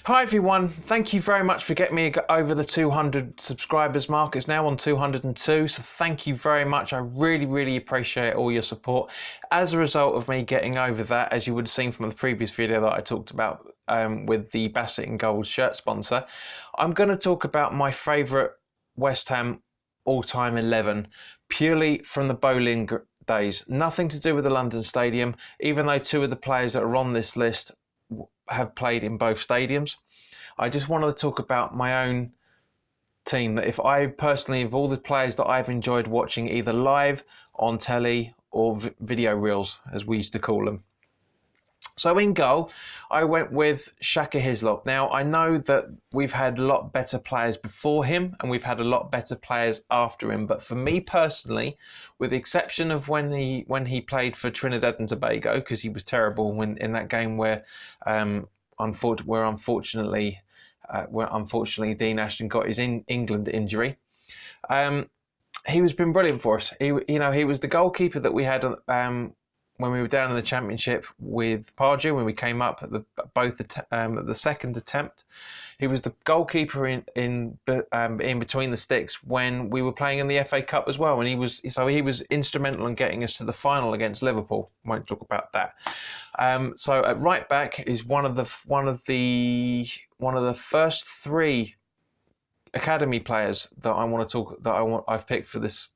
Hi everyone, thank you very much for getting me over the 200 subscribers mark. It's now on 202, so thank you very much. I really appreciate all your support. As a result of me getting over that, as you would have seen from the previous video that I talked about with the Bassett and Gold shirt sponsor, I'm going to talk about my favourite West Ham all-time 11, purely from the Boleyn Days. Nothing to do with the London Stadium, even though two of the players that are on this list have played in both stadiums. I just wanted to talk about my own team, that if I personally, of all the players that I've enjoyed watching either live, on telly or video reels, as we used to call them. So in goal, I went with Shaka Hislop. Now, I know that we've had a lot better players before him and we've had a lot better players after him. But for me personally, with the exception of when he played for Trinidad and Tobago, because he was terrible in that game where unfortunately Dean Ashton got his England injury. He was been brilliant for us. He was the goalkeeper that we had when we were down in the Championship with Pardew, when we came up at the second attempt. He was the goalkeeper in between the sticks when we were playing in the FA Cup as well, and he was instrumental in getting us to the final against Liverpool. Won't talk about that. So at right back is one of the first three academy players that I've picked for this.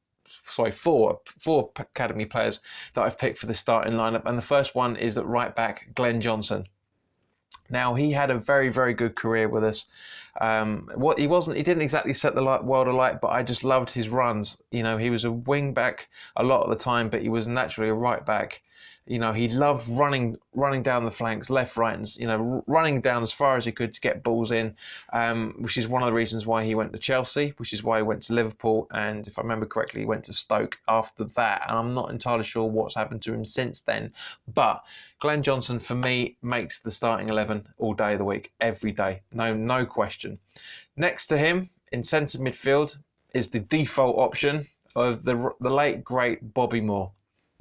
Sorry, four academy players that I've picked for the starting lineup, and the first one is at right back, Glenn Johnson. Now, he had a very good career with us. He didn't exactly set the world alight, but I just loved his runs. He was a wing back a lot of the time, but he was naturally a right back. He loved running down the flanks, left, right, and running down as far as he could to get balls in, which is one of the reasons why he went to Chelsea, which is why he went to Liverpool, and if I remember correctly, he went to Stoke after that. And I'm not entirely sure what's happened to him since then. But Glenn Johnson, for me, makes the starting 11 all day of the week, every day, no question. Next to him in centre midfield is the default option of the late great Bobby Moore.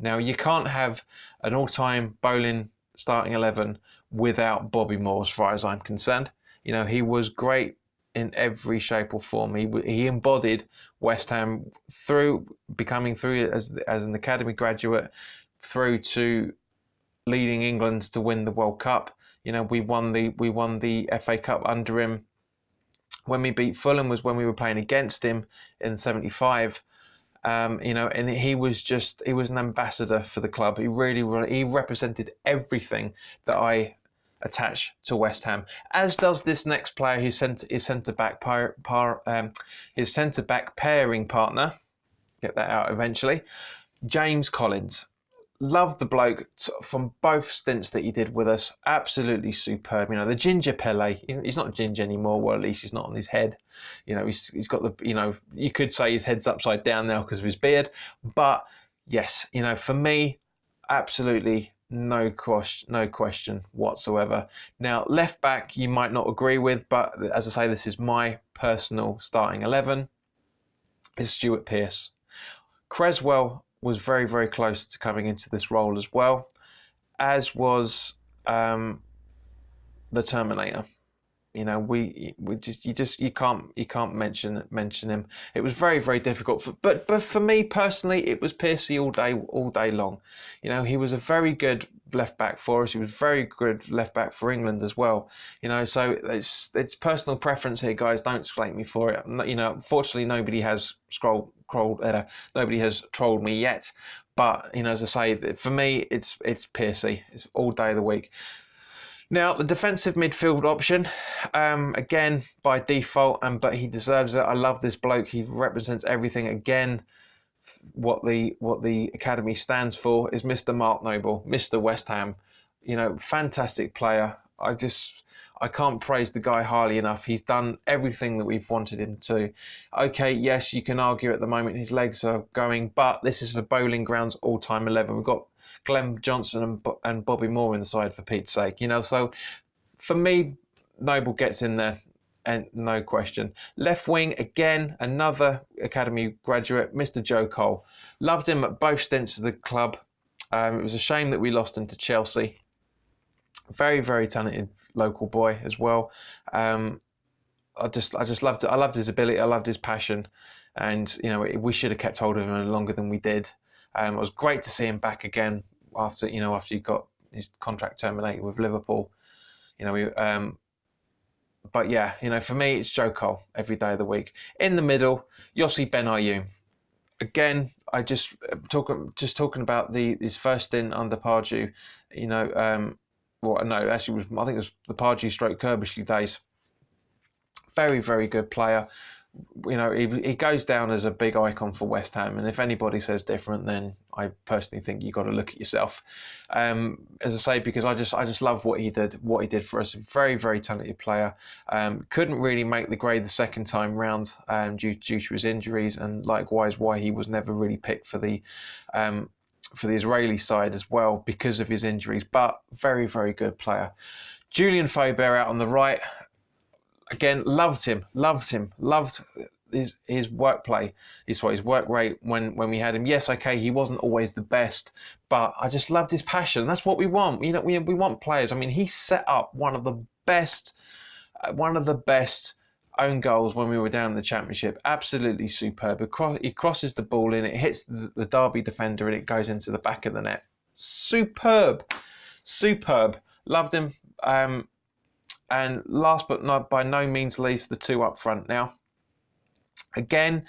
Now, you can't have an all-time Boleyn starting 11 without Bobby Moore, as far as I'm concerned. He was great in every shape or form. He embodied West Ham through as an academy graduate, through to leading England to win the World Cup. We won the FA Cup under him. When we beat Fulham was when we were playing against him in '75. And he was an ambassador for the club. He he represented everything that I attach to West Ham, as does this next player, his centre back pairing partner. Get that out eventually. James Collins. Loved the bloke from both stints that he did with us. Absolutely superb. The ginger Pele. He's not ginger anymore. Well, at least he's not on his head. He's got the. You could say his head's upside down now because of his beard. But yes, for me, absolutely no question whatsoever. Now, left back, you might not agree with, but as I say, this is my personal starting 11. Is Stuart Pearce. Creswell was very close to coming into this role as well, as was the Terminator. You can't mention him. It was very difficult. But for me personally, it was Pearcey all day long. He was a very good left back for us. He was very good left back for England as well. So it's personal preference here, guys. Don't slate me for it. Unfortunately, nobody has nobody has trolled me yet. But as I say, for me, it's Pearcey. It's all day of the week. Now, the defensive midfield option, again, by default, but he deserves it. I love this bloke. He represents everything. Again, what the academy stands for is Mr. Mark Noble, Mr. West Ham. Fantastic player. I can't praise the guy highly enough. He's done everything that we've wanted him to. Okay, yes, you can argue at the moment his legs are going, but this is the Bowling Grounds all-time 11. We've got Glenn Johnson and Bobby Moore inside, for Pete's sake. So for me, Noble gets in there, and no question. Left wing, again, another academy graduate, Mr. Joe Cole. Loved him at both stints of the club. It was a shame that we lost him to Chelsea. Very, very talented local boy as well. I just loved it. I loved his ability. I loved his passion, and you know, we should have kept hold of him longer than we did. It was great to see him back again after he got his contract terminated with Liverpool. You know, but yeah, for me, it's Joe Cole every day of the week. In the middle, Yossi Benayoun. Again, I just talking about his first stint under Pardew. Well, no, actually, I think it was the Pardew stroke Kirbishley days. Very, very good player. He goes down as a big icon for West Ham, and if anybody says different, then I personally think you got to look at yourself. As I say, because I just love what he did for us. Very, very talented player. Couldn't really make the grade the second time round due to his injuries, and likewise why he was never really picked for the Israeli side as well because of his injuries. But very, very good player. Julian Faubert out on the right. Again, loved his work play, his work rate when we had him. Yes, okay, he wasn't always the best, but I just loved his passion. That's what we want. We want players. I mean, he set up one of the best own goals when we were down in the Championship. Absolutely superb. He crosses the ball in, it hits the Derby defender, and it goes into the back of the net. Superb. Loved him. And last but not by no means least, the two up front now. Again,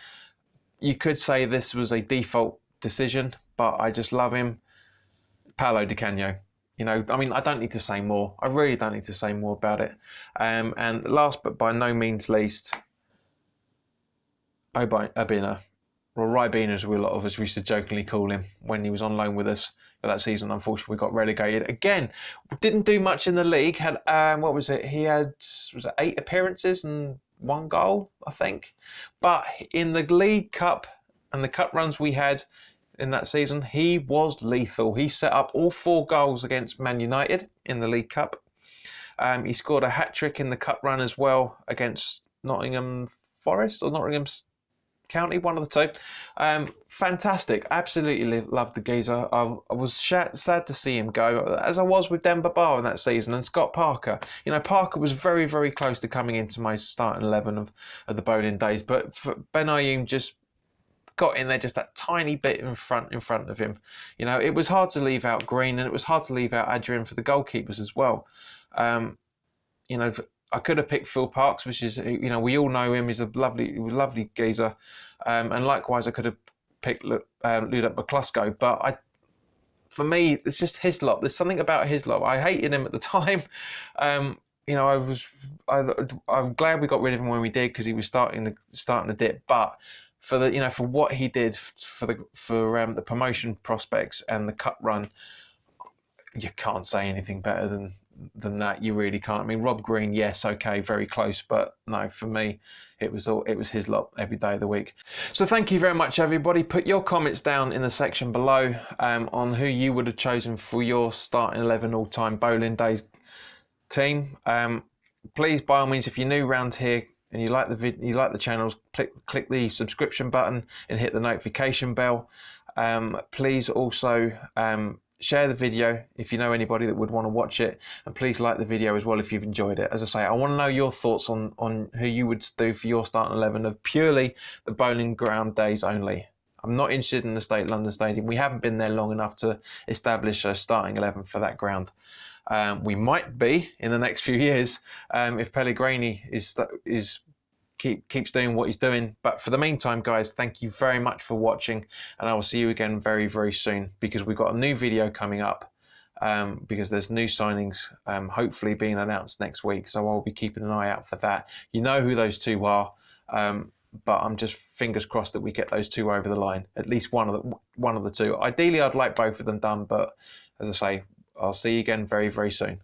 you could say this was a default decision, but I just love him. Paolo Di Canio. I mean, I don't need to say more. I really don't need to say more about it. And last but by no means least, Obina. Well, Rybina, as a lot of us used to jokingly call him when he was on loan with us for that season. Unfortunately, we got relegated again. Didn't do much in the league. Had what was it? He had 8 appearances and 1 goal, I think. But in the League Cup and the cup runs we had in that season, he was lethal. He set up all 4 goals against Man United in the League Cup. He scored a hat-trick in the cup run as well against Nottingham Forest or Nottingham County, one of the two. Fantastic. Absolutely loved the geezer. I was sad to see him go, as I was with Demba Ba in that season, and Scott Parker. Parker was very, very close to coming into my starting 11 of the Boleyn Days, but Benayoun just got in there just that tiny bit in front of him. It was hard to leave out Green, and it was hard to leave out Adrian for the goalkeepers as well. I could have picked Phil Parks, which is, we all know him. He's a lovely geezer. And likewise, I could have picked Ludovic McCluskey. But for me, it's just Hislop. There's something about Hislop. I hated him at the time. I'm glad we got rid of him when we did, because he was starting to dip. But for what he did for the promotion prospects and the cup run, you can't say anything better than that. You really can't. I mean, Rob Green, yes, okay, very close, but no, for me, it was his lot every day of the week. So thank you very much, everybody. Put your comments down in the section below on who you would have chosen for your starting 11 all-time Boleyn Days team. Please, by all means, if you're new around here and you like the channels, click the subscription button and hit the notification bell. Please also share the video if you know anybody that would want to watch it, and please like the video as well if you've enjoyed it. As I say, I want to know your thoughts on who you would do for your starting 11 of purely the Boleyn Ground days only. I'm not interested in the London Stadium. We haven't been there long enough to establish a starting 11 for that ground. We might be in the next few years if Pellegrini keeps doing what he's doing. But for the meantime, guys, thank you very much for watching, and I will see you again very, very soon, because we've got a new video coming up, because there's new signings hopefully being announced next week, so I'll be keeping an eye out for that. You know who those 2 are, but I'm just fingers crossed that we get those 2 over the line, at least one of the 2. Ideally, I'd like both of them done, but as I say, I'll see you again very, very soon.